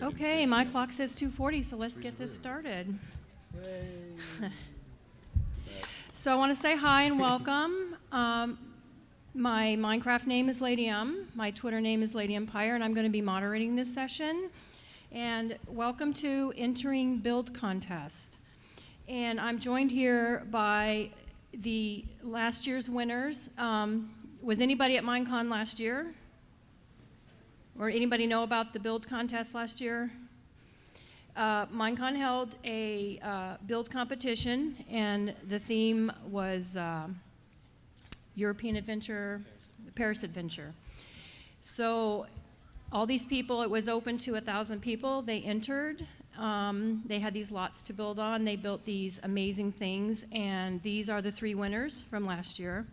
Okay, my clock says 2:40, so let's get this started. So I want to say hi and welcome. My Minecraft name is Lady My Twitter name is Lady Empire, and I'm going to be moderating this session. And welcome to Entering Build Contest. And I'm joined here by the last year's winners. Was anybody at Minecon last year? Or anybody know about the build contest last year? Minecon held a build competition, and the theme was European Adventure, Paris Adventure. So all these people, it was open to 1,000 people. They entered. They had these lots to build on. They built these amazing things, and these are the 3 winners from last year.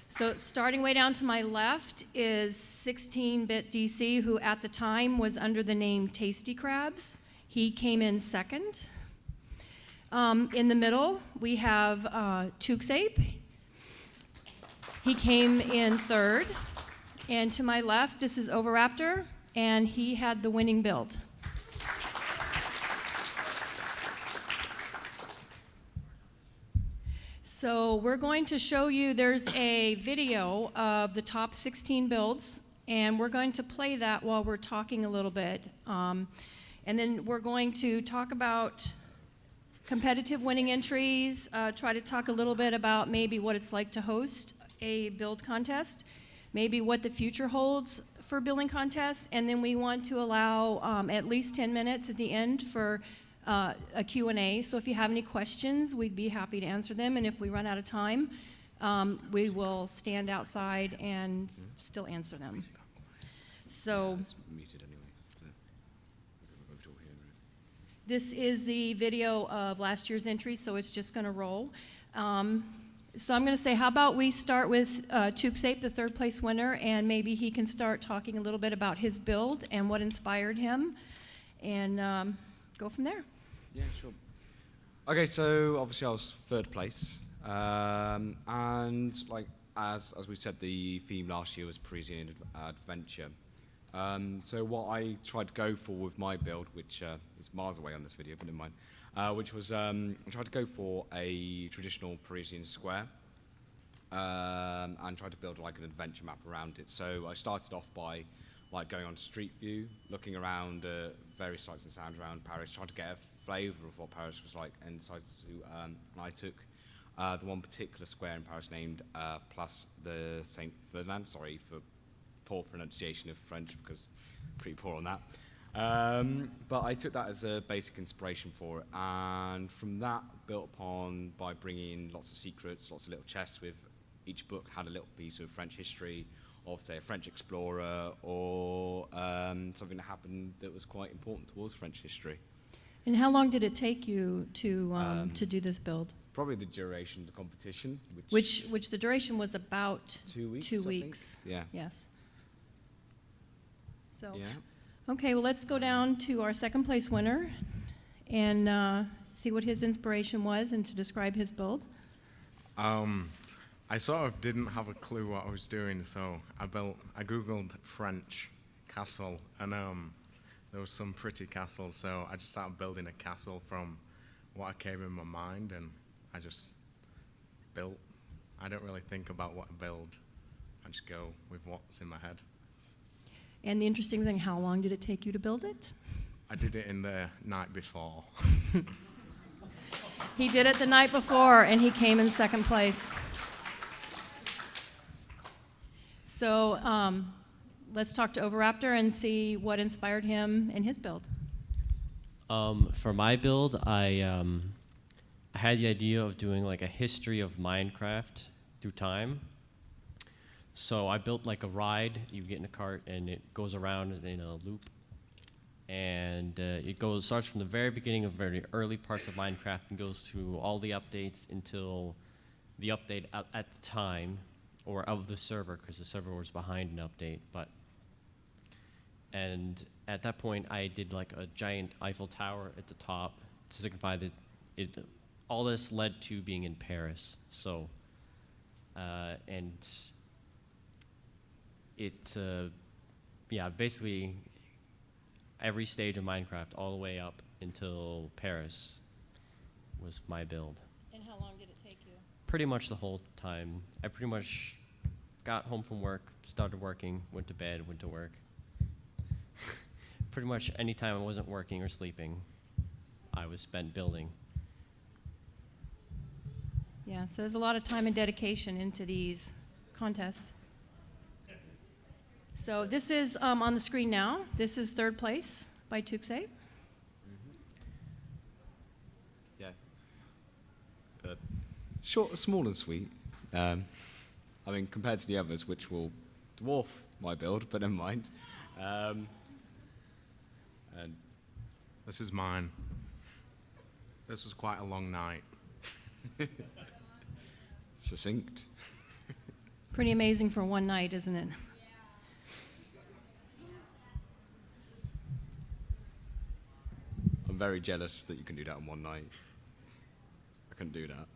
So starting way down to my left is 16-bit DC, who at the time was under the name Tasty Crabs. He came in second. In the middle, we have Tuxape. He came in third. And to my left, this is Overraptor, and he had the winning build. So we're going to show you, there's a video of the top 16 builds, and we're going to play that while we're talking a little bit. And then we're going to talk about competitive winning entries, try to talk a little bit about maybe what it's like to host a build contest, maybe what the future holds for building contests, and then we want to allow at least 10 minutes at the end for a Q&A. So if you have any questions, we'd be happy to answer them. And if we run out of time, we will stand outside and still answer them. So this is the video of last year's entry, so it's just going to roll. So I'm going to say, how about we start with Tuxape, the 3rd place winner, and maybe he can start talking a little bit about his build and what inspired him, and go from there. Yeah, sure. Okay, so obviously I was 3rd place, and like as we said, the theme last year was Parisian Adventure. So what I tried to go for with my build, which is miles away on this video, but never mind, which was I tried to go for a traditional Parisian square, and tried to build like an adventure map around it. So I started off by like going on Street View, looking around various sights and sounds around Paris, trying to get a flavour of what Paris was like, and decided to. And I took the one particular square in Paris named Place de Saint Ferdinand. Sorry for poor pronunciation of French, because I'm pretty poor on that. But I took that as a basic inspiration for it, and from that built upon by bringing in lots of secrets, lots of little chests with each book had a little piece of French history, of say a French explorer, or something that happened that was quite important towards French history. And how long did it take you to do this build? Probably the duration of the competition, Which the duration was about 2 weeks. 2 weeks. Yeah. Yes. So. Yeah. Okay, well, let's go down to our 2nd place winner and see what his inspiration was and to describe his build. I sort of didn't have a clue what I was doing, so I googled French castle, and there was some pretty castles, so I just started building a castle from what came in my mind, and I just built. I don't really think about what I build. I just go with what's in my head. And the interesting thing, how long did it take you to build it? I did it in the night before. He did it the night before, and he came in 2nd place. So let's talk to Overraptor and see what inspired him in his build. For my build, I had the idea of doing like a history of Minecraft through time. So I built like a ride. You get in a cart and it goes around in a loop. And it starts from the very beginning of very early parts of Minecraft and goes through all the updates until the update at the time, or of the server, because the server was behind an update. And at that point, I did like a giant Eiffel Tower at the top to signify that all this led to being in Paris. So and it, yeah, basically every stage of Minecraft, all the way up until Paris, was my build. And how long did it take you? Pretty much the whole time. I pretty much got home from work, started working, went to bed, went to work. Pretty much any time I wasn't working or sleeping, I was spent building. Yeah, so there's a lot of time and dedication into these contests. So this is on the screen now. This is third place by Tuxay. Yeah. Short, small and sweet. I mean, compared to the others, which will dwarf my build, but never mind. And This is mine. This was quite a long night. succinct. Pretty amazing for one night, isn't it? I'm very jealous that you can do that in one night. I couldn't do that.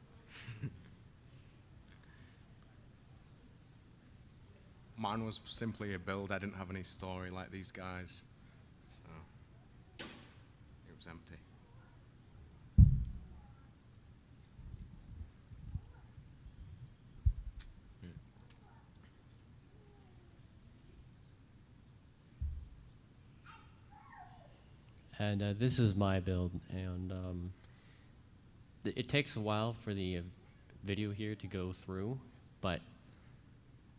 Mine was simply a build. I didn't have any story like these guys. So it was empty. And this is my build, and it takes a while for the video here to go through, but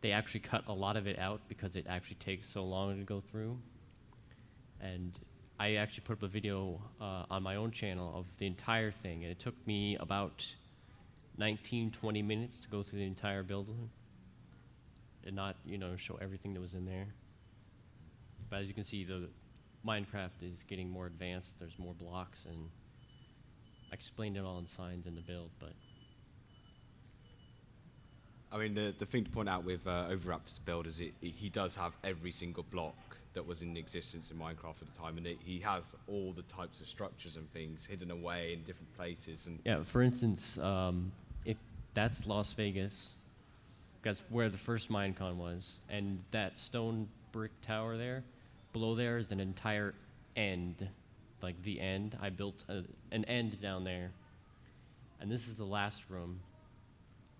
they actually cut a lot of it out because it actually takes so long to go through. And I actually put up a video on my own channel of the entire thing, and it took me about 19-20 minutes to go through the entire build and not, show everything that was in there. But as you can see, the Minecraft is getting more advanced. There's more blocks, and I explained it all in signs in the build, but I mean, the thing to point out with Overraptor's build is he does have every single block that was in existence in Minecraft at the time, and he has all the types of structures and things hidden away in different places. And yeah, for instance, if that's Las Vegas, that's where the first Minecon was, and that stone brick tower there, below there is an entire end, like the end. I built an end down there, and this is the last room,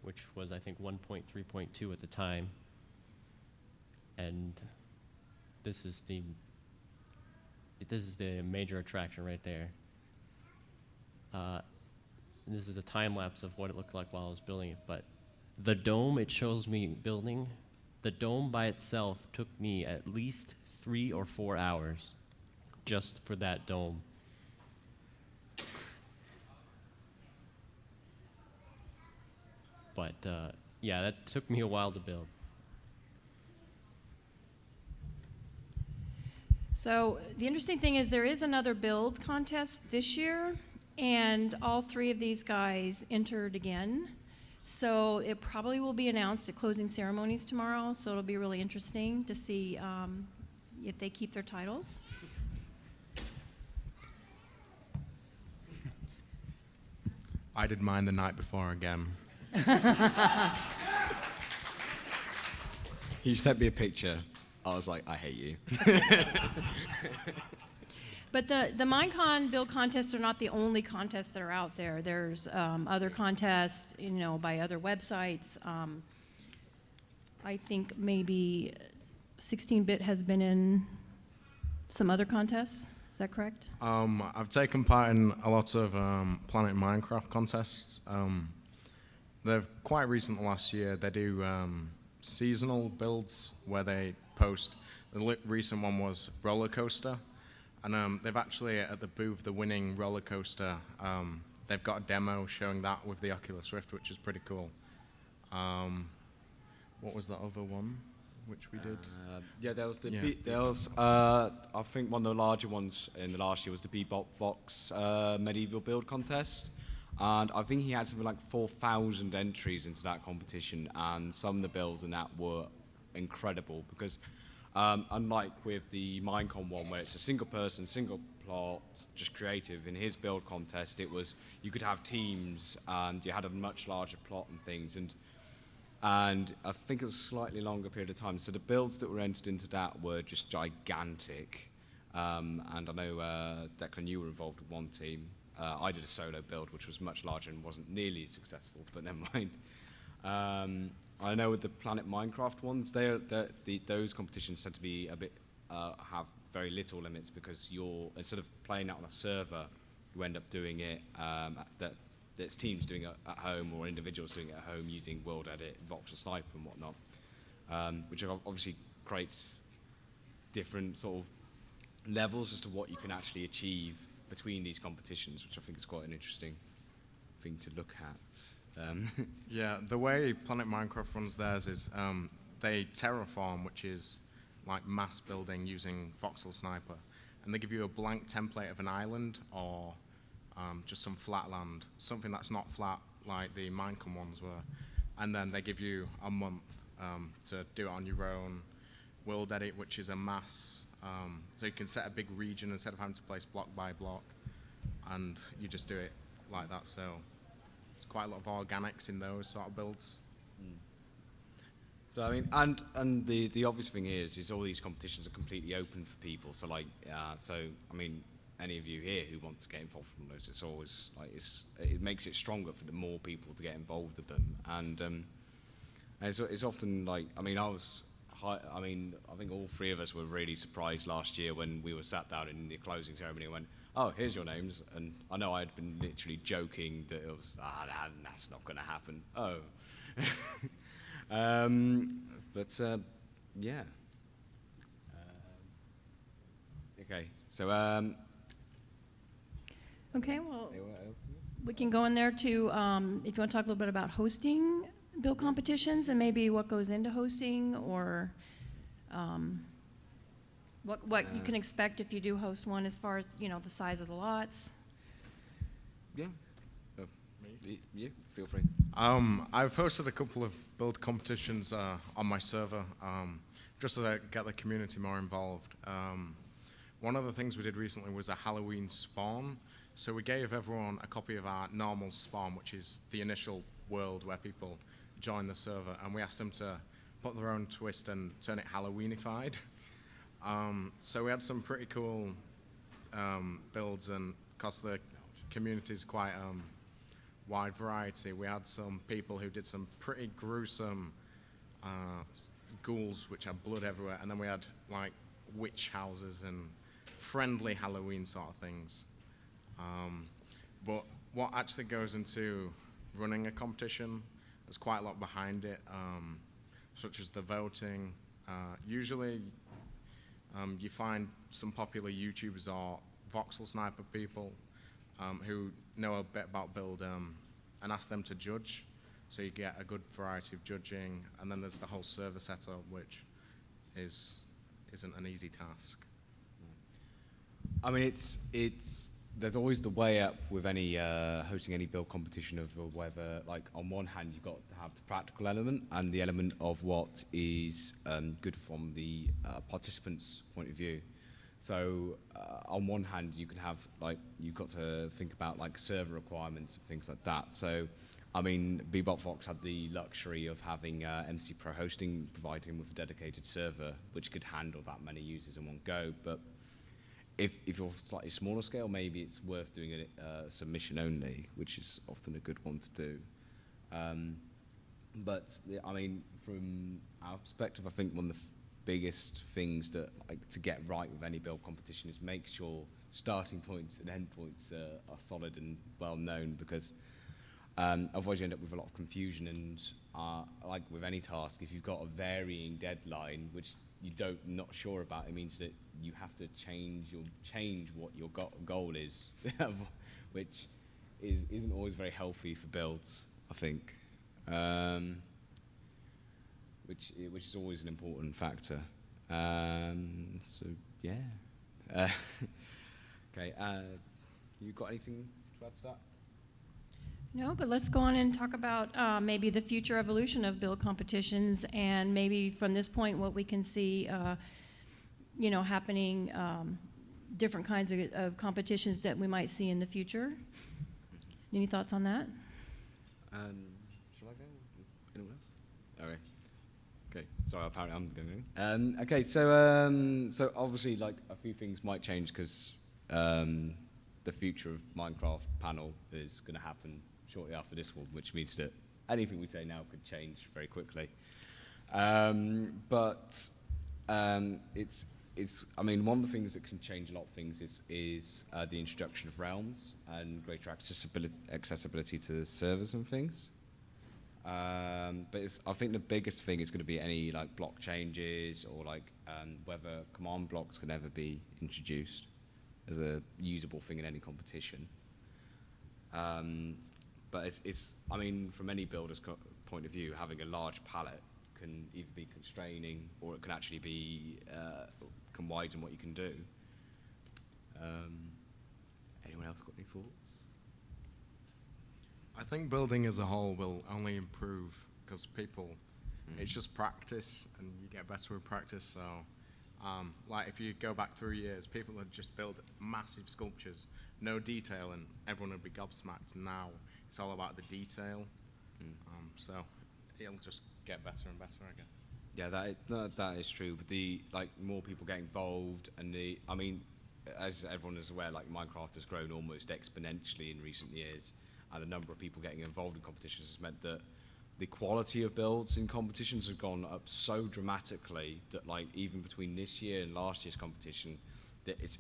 which was I think 1.3.2 at the time, and this is the major attraction right there. This is a time lapse of what it looked like while I was building it, but the dome it shows me building, the dome by itself took me at least 3 or 4 hours just for that dome. But yeah, that took me a while to build. So the interesting thing is there is another build contest this year, and all 3 of these guys entered again. So it probably will be announced at closing ceremonies tomorrow, so it'll be really interesting to see if they keep their titles. I did mine the night before again. he sent me a picture. I was like, I hate you. But the Minecon build contests are not the only contests that are out there. There's other contests, by other websites. I think maybe 16-bit has been in some other contests. Is that correct? I've taken part in a lot of Planet Minecraft contests. They're quite recent last year. They do seasonal builds where they post. The recent one was roller coaster, and they've actually at the booth the winning roller coaster. They've got a demo showing that with the Oculus Rift, which is pretty cool. What was the other one, which we did? Yeah, there was the Yeah. I think one of the larger ones in the last year was the Bebop Vox medieval build contest. And I think he had something like 4,000 entries into that competition, and some of the builds in that were incredible because unlike with the Minecon one where it's a single person, single plot, just creative, in his build contest it was you could have teams and you had a much larger plot and things. And And I think it was a slightly longer period of time. So the builds that were entered into that were just gigantic. And I know, Declan, you were involved with one team. I did a solo build, which was much larger and wasn't nearly as successful, but never mind. I know with the Planet Minecraft ones, those competitions tend to be a bit, have very little limits, because instead of playing out on a server, you end up doing it, it's teams doing it at home or individuals doing it at home using World Edit, Voxel Sniper and whatnot, which obviously creates different sort of levels as to what you can actually achieve between these competitions, which I think is quite an interesting thing to look at. Yeah, the way Planet Minecraft runs theirs is they terraform, which is like mass building using Voxel Sniper, and they give you a blank template of an island or just some flat land, something that's not flat like the Minecon ones were, and then they give you a month to do it on your own. World Edit, which is a mass, so you can set a big region instead of having to place block by block, and you just do it like that. So there's quite a lot of organics in those sort of builds. So I mean, and the obvious thing is all these competitions are completely open for people. So like, so I mean, any of you here who want to get involved from those, it's always like it makes it stronger for the more people to get involved with them. And it's often like, I mean, I think all three of us were really surprised last year when we were sat down in the closing ceremony and went, "Oh, here's your names." And I know I had been literally joking that it was, that's not going to happen. Oh. But yeah. Okay, so Okay, well, we can go in there to, if you want to talk a little bit about hosting build competitions and maybe what goes into hosting, or what you can expect if you do host one, as far as, the size of the lots. yeah. Yeah, feel free. I've hosted a couple of build competitions on my server, just to get the community more involved. One of the things we did recently was a Halloween spawn. So we gave everyone a copy of our normal spawn, which is the initial world where people join the server, and we asked them to put their own twist and turn it Halloweenified. So we had some pretty cool builds, and because the community is quite wide variety, we had some people who did some pretty gruesome ghouls which had blood everywhere, and then we had like witch houses and friendly Halloween sort of things. But what actually goes into running a competition, there's quite a lot behind it, such as the voting. Usually you find some popular YouTubers or Voxel Sniper people who know a bit about build, and ask them to judge. So you get a good variety of judging, and then there's the whole server setup, which isn't an easy task. I mean, there's always the way up with any hosting any build competition of whether, like, on one hand you've got to have the practical element and the element of what is good from the participants' point of view. So on one hand you can have, like, you've got to think about like server requirements and things like that. So I mean, Bebop Fox had the luxury of having MC Pro Hosting providing him with a dedicated server which could handle that many users in one go. But if you're slightly smaller scale, maybe it's worth doing a submission only, which is often a good one to do. But I mean, from our perspective, I think one of the biggest things that, like, to get right with any build competition is make sure starting points and end points are solid and well known, because otherwise you end up with a lot of confusion. And like with any task, if you've got a varying deadline which you're not sure about, it means that you have to change what your goal is, which isn't always very healthy for builds, I think. Which is always an important factor. So yeah. Okay. You got anything to add to that? No, but let's go on and talk about maybe the future evolution of build competitions, and maybe from this point what we can see, happening, different kinds of competitions that we might see in the future. Any thoughts on that? Shall I go? Anyone else? Okay. Okay. Sorry, apparently I'm going. Okay, so obviously, like a few things might change because the future of Minecraft panel is going to happen shortly after this one, which means that anything we say now could change very quickly. But it's. I mean, one of the things that can change a lot of things is the introduction of realms and greater accessibility to servers and things. But I think the biggest thing is going to be any like block changes or like whether command blocks can ever be introduced as a usable thing in any competition. But it's I mean, from any builder's point of view, having a large palette can either be constraining or it can actually be can widen what you can do. Anyone else got any thoughts? I think building as a whole will only improve because people, it's just practice and you get better with practice. So, like if you go back 3 years, people would just build massive sculptures, no detail, and everyone would be gobsmacked. Now it's all about the detail. So it'll just get better and better, I guess. Yeah, that is true. But the like more people get involved, and I mean, as everyone is aware, like Minecraft has grown almost exponentially in recent years, and the number of people getting involved in competitions has meant that the quality of builds in competitions has gone up so dramatically that like even between this year and last year's competition, that it's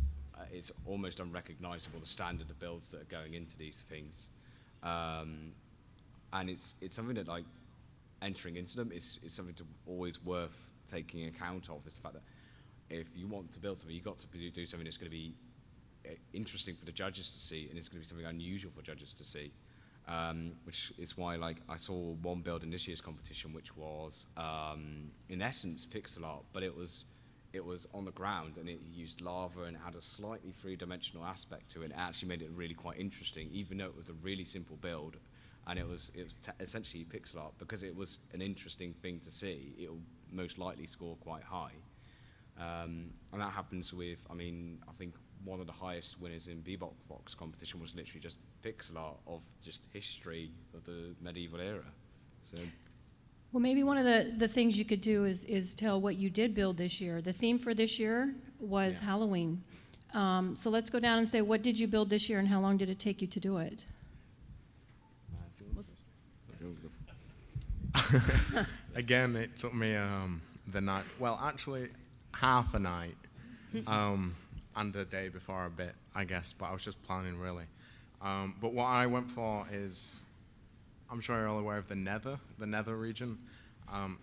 almost unrecognizable the standard of builds that are going into these things, and it's something that like entering into them is something to always worth taking account of. Is the fact that if you want to build something, you've got to do something that's going to be interesting for the judges to see, and it's going to be something unusual for judges to see. Which is why, like, I saw one build in this year's competition, which was, in essence, pixel art, but it was on the ground, and it used lava and had a slightly three-dimensional aspect to it. It actually made it really quite interesting, even though it was a really simple build, and it was essentially pixel art. Because it was an interesting thing to see, it will most likely score quite high. And that happens with, I mean, I think one of the highest winners in Bebop Fox competition was literally just pixel art of just history of the medieval era. So, Well, maybe one of the things you could do is tell what you did build this year. The theme for this year was Halloween. So let's go down and say, what did you build this year and how long did it take you to do it? Again, it took me the night, well, actually half a night, and the day before a bit, I guess, but I was just planning really. But what I went for is, I'm sure you're all aware of the Nether region.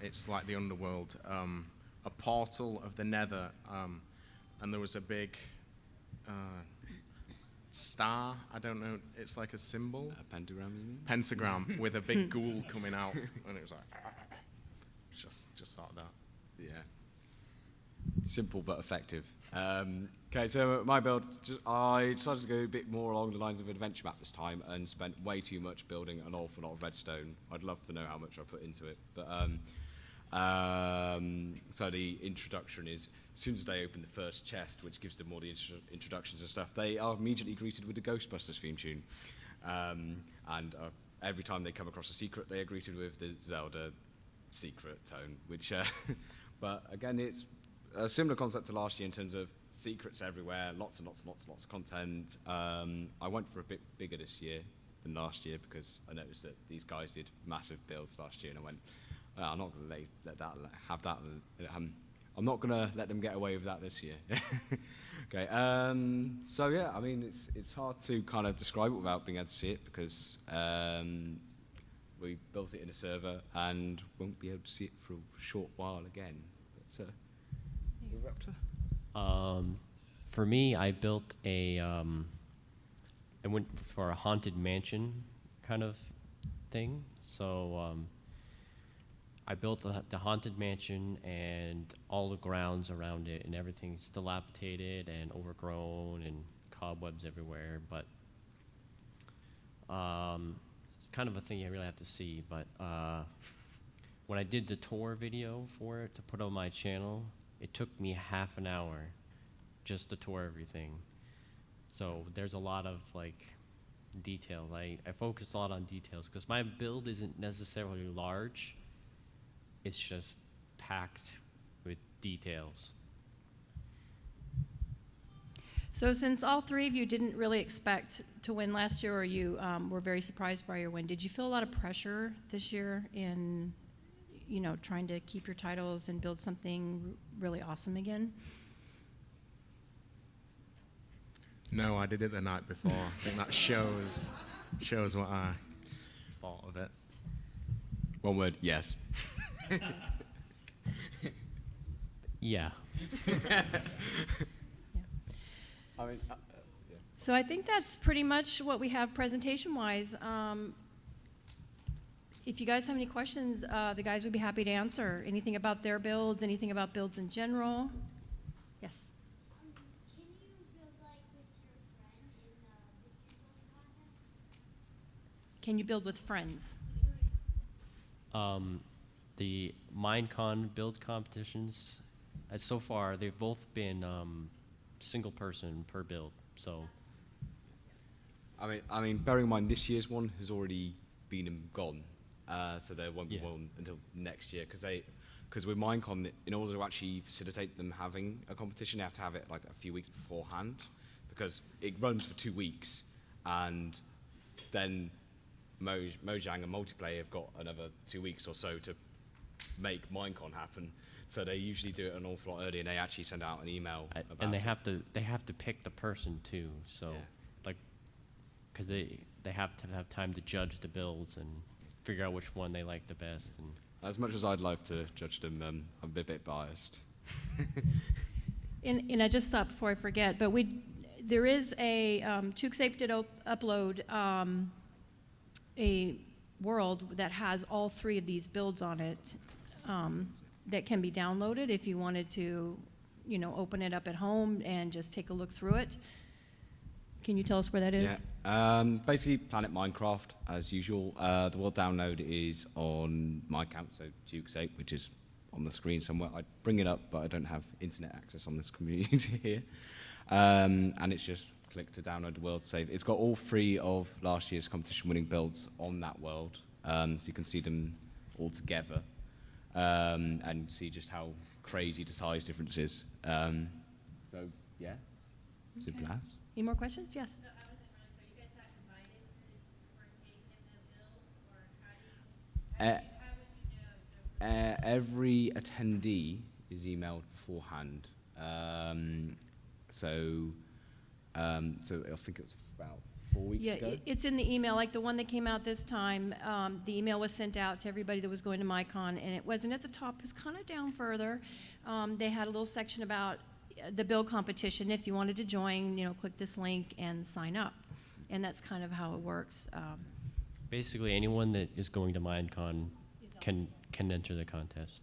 It's like the underworld, a portal of the Nether, and there was a big star, I don't know, it's like a symbol. a pentagram, you mean? Pentagram with a big ghoul coming out, and it was like, just like that. Yeah. Simple but effective. Okay, so my build, I decided to go a bit more along the lines of adventure map this time and spent way too much building an awful lot of redstone. I'd love to know how much I put into it. But so the introduction is, as soon as they open the first chest, which gives them all the introductions and stuff, they are immediately greeted with the Ghostbusters theme tune. And every time they come across a secret, they are greeted with the Zelda secret tone, which, but again, it's a similar concept to last year in terms of secrets everywhere, lots and lots and lots and lots of content. I went for a bit bigger this year than last year because I noticed that these guys did massive builds last year, and I went, I'm not going to let that have that. I'm not going to let them get away with that this year. Okay. So yeah, I mean, it's hard to kind of describe it without being able to see it because we built it in a server and won't be able to see it for a short while again. But Raptor? For me, I built I went for a haunted mansion kind of thing. So I built the haunted mansion and all the grounds around it, and everything's dilapidated and overgrown and cobwebs everywhere. But it's kind of a thing you really have to see. But when I did the tour video for it to put on my channel, it took me half an hour just to tour everything. So there's a lot of like details. I focus a lot on details because my build isn't necessarily large. it's just packed with details. So since all three of you didn't really expect to win last year, or you were very surprised by your win, did you feel a lot of pressure this year in, trying to keep your titles and build something really awesome again? No, I did it the night before. I think that shows what I thought of it. One word, yes. Yeah. I mean, So I think that's pretty much what we have presentation-wise. If you guys have any questions, the guys would be happy to answer. Anything about their builds, anything about builds in general? Yes. Can you build like with your friend in this year's building contest? Can you build with friends? The Minecon build competitions, so far, they've both been single person per build. So I mean, bearing in mind this year's one has already been and gone, so there won't be Yeah. one until next year. Because with Minecon, in order to actually facilitate them having a competition, they have to have it like a few weeks beforehand, because it runs for 2 weeks, and then Mojang and Multiplayer have got another 2 weeks or so to make Minecon happen. So they usually do it an awful lot earlier, and they actually send out an email about and they it. have to pick the person too. So Yeah. like, because they have to have time to judge the builds and figure out which one they like the best. And As much as I'd love to judge them, I'm a bit biased. And I just thought before I forget, but there is a, Tukesape did upload a world that has all three of these builds on it, that can be downloaded if you wanted to, open it up at home and just take a look through it. Can you tell us where that is? Yeah. Basically, Planet Minecraft, as usual. The world download is on my account, so Tukesape, which is on the screen somewhere. I bring it up, but I don't have internet access on this community here. And it's just click to download the world save. It's got all three of last year's competition-winning builds on that world, so you can see them all together, and see just how crazy the size difference is. So, yeah, simple Okay. as. Any more questions? Yes. So I wasn't really clear. You guys got invited to partake in the build, or how would you know? So Every attendee is emailed beforehand. So I think it was about 4 weeks Yeah, ago. it's in the email, like the one that came out this time. The email was sent out to everybody that was going to Minecon, and it wasn't at the top, it was kind of down further. They had a little section about the build competition. If you wanted to join, click this link and sign up. And that's kind of how it works. basically, anyone that is going to Minecon can enter the contest.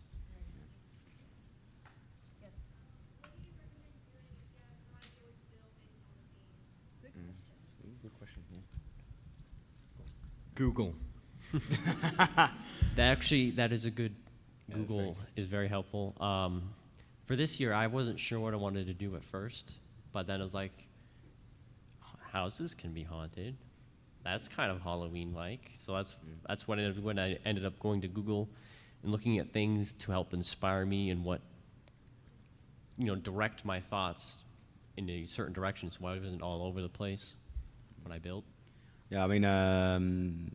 what do you recommend doing if you have no idea what to build based on the theme? Good question. Google. That is a good. Yeah, that's Google is very helpful. For this year, I wasn't sure what I wanted to do at first, but then it was like, houses can be haunted. That's kind of Halloween-like. So that's when I ended up going to Google and looking at things to help inspire me and what, direct my thoughts in a certain direction, so I wasn't all over the place when I built. Yeah, I mean,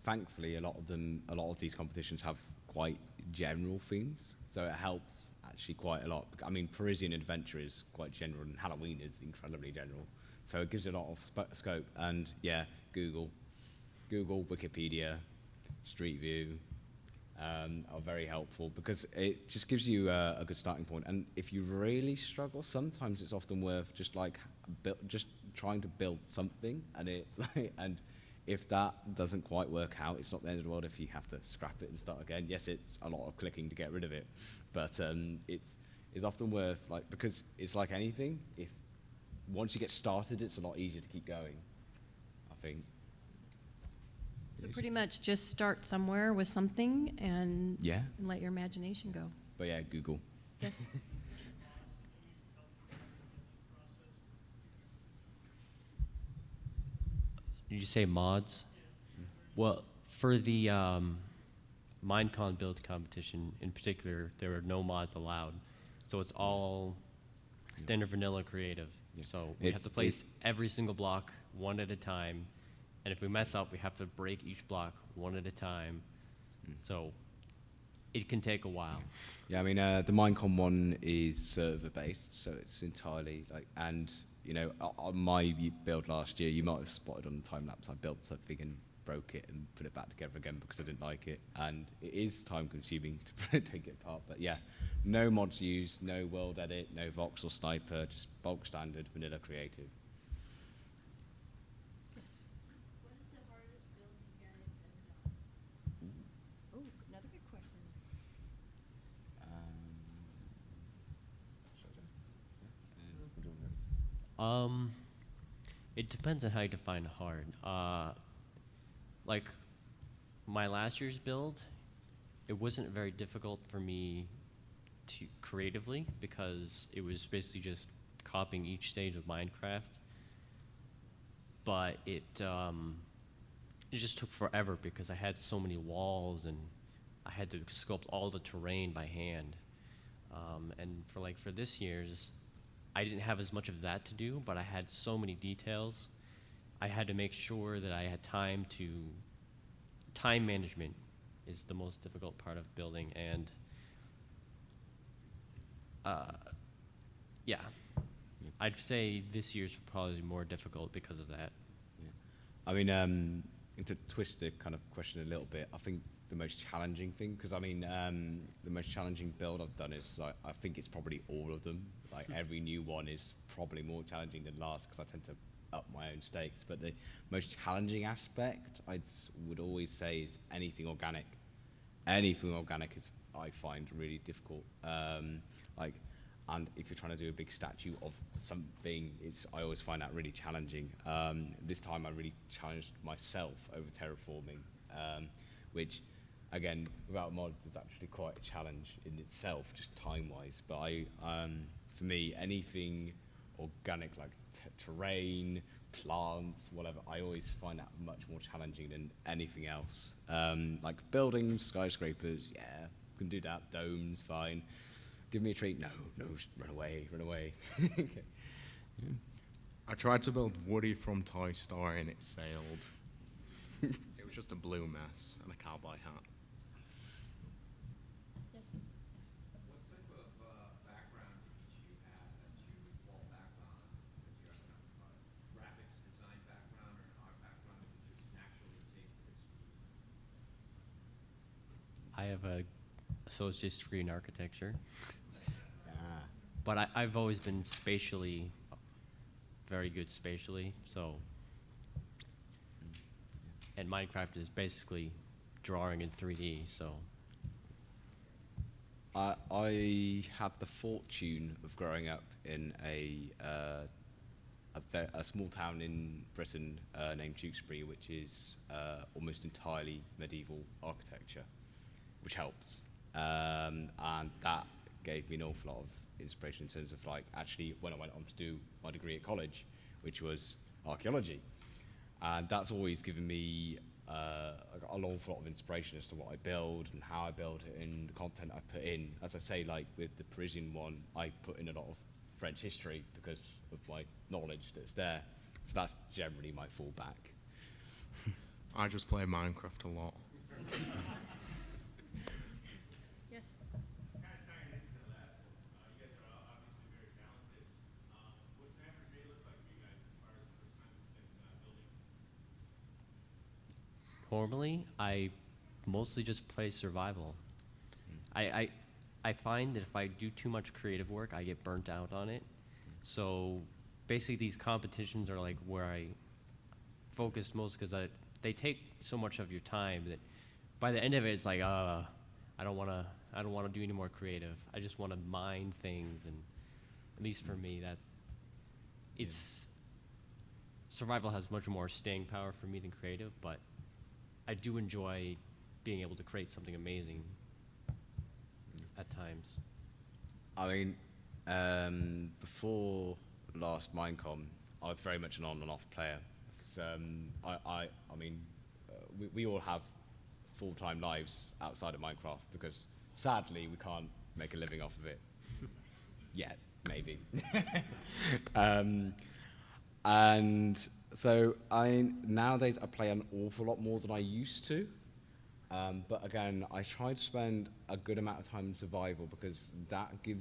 thankfully, a lot of these competitions have quite general themes, so it helps actually quite a lot. I mean, Parisian Adventure is quite general, and Halloween is incredibly general, so it gives you a lot of scope. And yeah, Google, Wikipedia, Street View are very helpful, because it just gives you a good starting point. And if you really struggle, sometimes it's often worth just trying to build something, and if that doesn't quite work out, it's not the end of the world if you have to scrap it and start again. Yes, it's a lot of clicking to get rid of it, but it's often worth, because it's like anything. If once you get started, it's a lot easier to keep going, I think. So pretty much just start somewhere with something and Yeah, let your imagination go. but yeah, Google. Yes. Did you say mods? Well, for the Minecon build competition in particular, there are no mods allowed. So it's all standard vanilla creative. Yeah. So we have to place every single block one at a time. And if we mess up, we have to break each block one at a time. So it can take a while. Yeah, I mean, the Minecon one is server-based, so it's entirely like, and you know, on my build last year, you might have spotted on the time lapse, I built something and broke it and put it back together again because I didn't like it, and it is time-consuming to take it apart. But yeah, no mods used, no world edit, no Vox or Sniper, just bulk standard vanilla creative. What is the hardest build you guys have done? Oh, another good question. It depends on how you define hard. Like my last year's build, it wasn't very difficult for me to creatively because it was basically just copying each stage of Minecraft. But it just took forever because I had so many walls and I had to sculpt all the terrain by hand. And for this year's, I didn't have as much of that to do, but I had so many details. I had to make sure that I had time management is the most difficult part of building, and yeah, I'd say this year's probably more difficult because of that. Yeah. I mean, to twist the kind of question a little bit, I think the most challenging thing, because I mean, the most challenging build I've done is, like, I think it's probably all of them. Like, every new one is probably more challenging than last, because I tend to up my own stakes. But the most challenging aspect, would always say, is anything organic. Anything organic is, I find, really difficult. And if you're trying to do a big statue of something, I always find that really challenging. This time I really challenged myself over terraforming, which, again, without mods, is actually quite a challenge in itself, just time-wise. But for me, anything organic, like terrain, plants, whatever, I always find that much more challenging than anything else. Like buildings, skyscrapers, yeah, can do that. Domes, fine. Give me a treat. No, run away. Okay. Yeah. I tried to build Woody from Toy Story and it failed. It was just a blue mess and a cowboy hat. Yes. What type of background did each of you have that you would fall back on? If you have a graphics design background or an art background that would just naturally take this medium? I have a associate's degree in architecture, Ah. but I've always been spatially very good spatially. So, and Minecraft is basically drawing in 3D. So, I had the fortune of growing up in a small town in Britain named Tewkesbury, which is almost entirely medieval architecture, which helps. And that gave me an awful lot of inspiration in terms of, like, actually when I went on to do my degree at college, which was archaeology. And that's always given me an awful lot of inspiration as to what I build and how I build it and the content I put in. As I say, like with the Parisian one, I put in a lot of French history because of my knowledge that's there. So that's generally my fallback. I just play Minecraft a lot. Yes. Kind of tying into the last one, you guys are obviously very talented. What's an average day look like for you guys as far as how much time you spend building? normally I mostly just play survival. I find that if I do too much creative work, I get burnt out on it. So basically, these competitions are like where I focus most because they take so much of your time that by the end of it, it's like, I don't want to do any more creative. I just want to mine things, and at least for me, survival has much more staying power for me than creative. But I do enjoy being able to create something amazing at times. I mean, before last Minecon, I was very much an on and off player because I mean, we all have full-time lives outside of Minecraft because sadly we can't make a living off of it yet, maybe. And so nowadays I play an awful lot more than I used to. But again, I try to spend a good amount of time in survival because that actually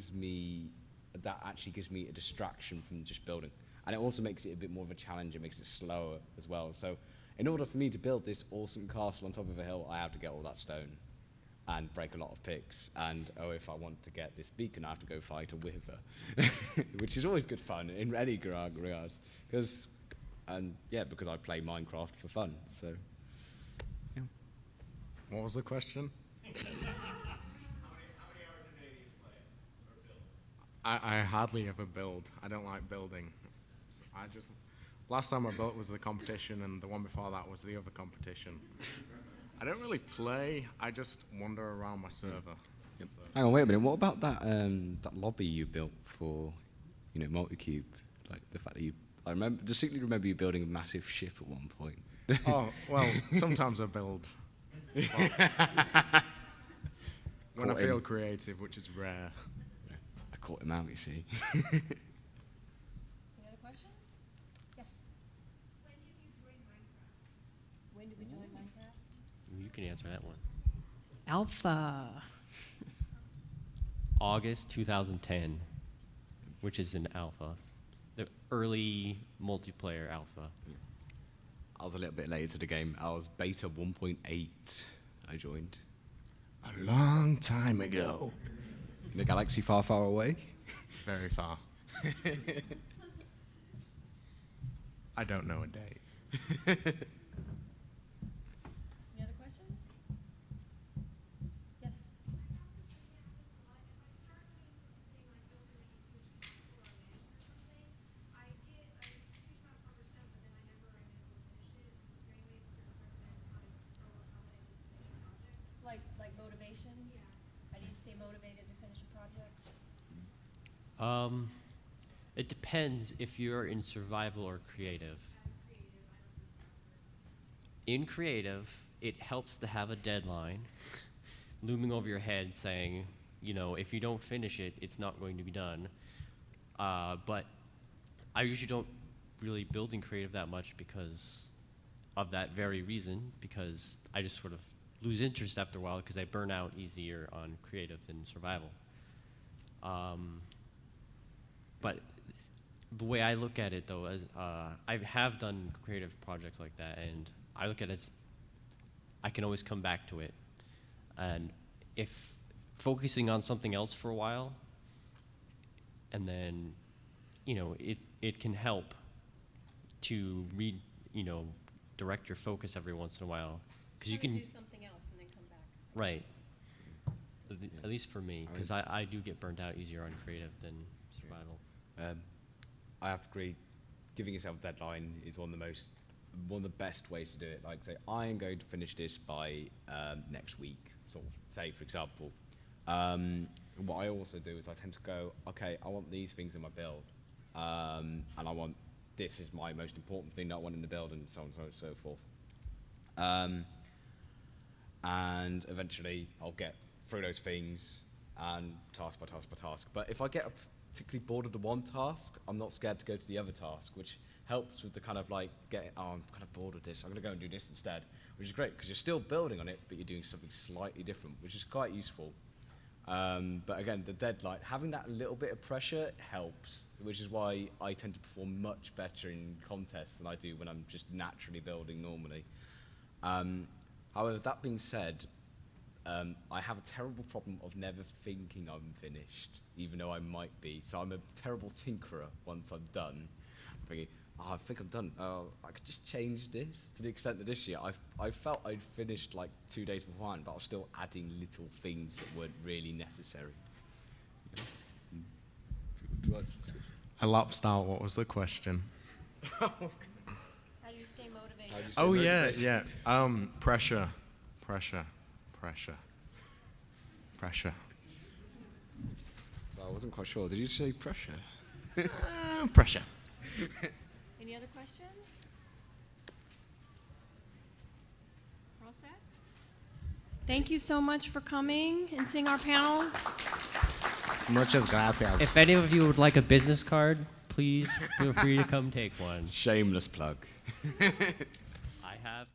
gives me a distraction from just building. And it also makes it a bit more of a challenge. It makes it slower as well. So in order for me to build this awesome castle on top of a hill, I have to get all that stone and break a lot of picks. And if I want to get this beacon, I have to go fight a wither, which is always good fun in any regards. Because I play Minecraft for fun. So, yeah. What was the question? How many hours a day do you play or build? I hardly ever build. I don't like building. So last time I built was the competition, and the one before that was the other competition. I don't really play. I just wander around my server. Yep. So. Hang on, wait a minute. What about that lobby you built for, Multicube? Like the fact that I distinctly remember you building a massive ship at one point. Oh, well, sometimes I build. When I Caught feel him. creative, which is rare. I caught him out, you see. Any other questions? Yes. When did you join Minecraft? When did we join Minecraft? You can answer that one. Alpha. August 2010, which is an alpha, the early multiplayer alpha. I was a little bit later to the game. I was beta 1.8. I joined. A long time ago. In a galaxy far, far away. Very far. I don't know a date. Any other questions? Yes. Like motivation? Yeah. How do you stay motivated to finish a project? It depends if you're in survival or creative. In creative, it helps to have a deadline looming over your head saying, if you don't finish it, it's not going to be done. But I usually don't really build in creative that much because of that very reason, because I just sort of lose interest after a while because I burn out easier on creative than survival. But the way I look at it, though, is I have done creative projects like that, and I look at it as I can always come back to it. And if focusing on something else for a while, and then, it can help to direct your focus every once in a while. Because you can do something else and then come back. Right. At least for me, because I do get burnt out easier on creative than survival. I have to agree. Giving yourself a deadline is one of the best ways to do it. Like, say, I am going to finish this by next week. Sort of, say, for example. What I also do is I tend to go, okay, I want these things in my build, and this is my most important thing that I want in the build, and so on and so forth. And eventually I'll get through those things and task by task by task. But if I get particularly bored of the one task, I'm not scared to go to the other task, which helps with the kind of like I'm kind of bored of this, I'm going to go and do this instead, which is great because you're still building on it, but you're doing something slightly different, which is quite useful. But again, the deadline, having that little bit of pressure helps, which is why I tend to perform much better in contests than I do when I'm just naturally building normally. However, that being said, I have a terrible problem of never thinking I'm finished, even though I might be. So I'm a terrible tinkerer once I'm done. I'm thinking, I think I'm done. I could just change this. To the extent that this year, I felt I'd finished like 2 days beforehand, but I was still adding little things that weren't really necessary. I lapsed out. What was the question? How do you stay motivated? Oh, yeah. Pressure. So I wasn't quite sure. Did you say pressure? Pressure. Any other questions? We're all set? Thank you so much for coming and seeing our panel. Muchas gracias. If any of you would like a business card, please feel free to come take one. Shameless plug. I have.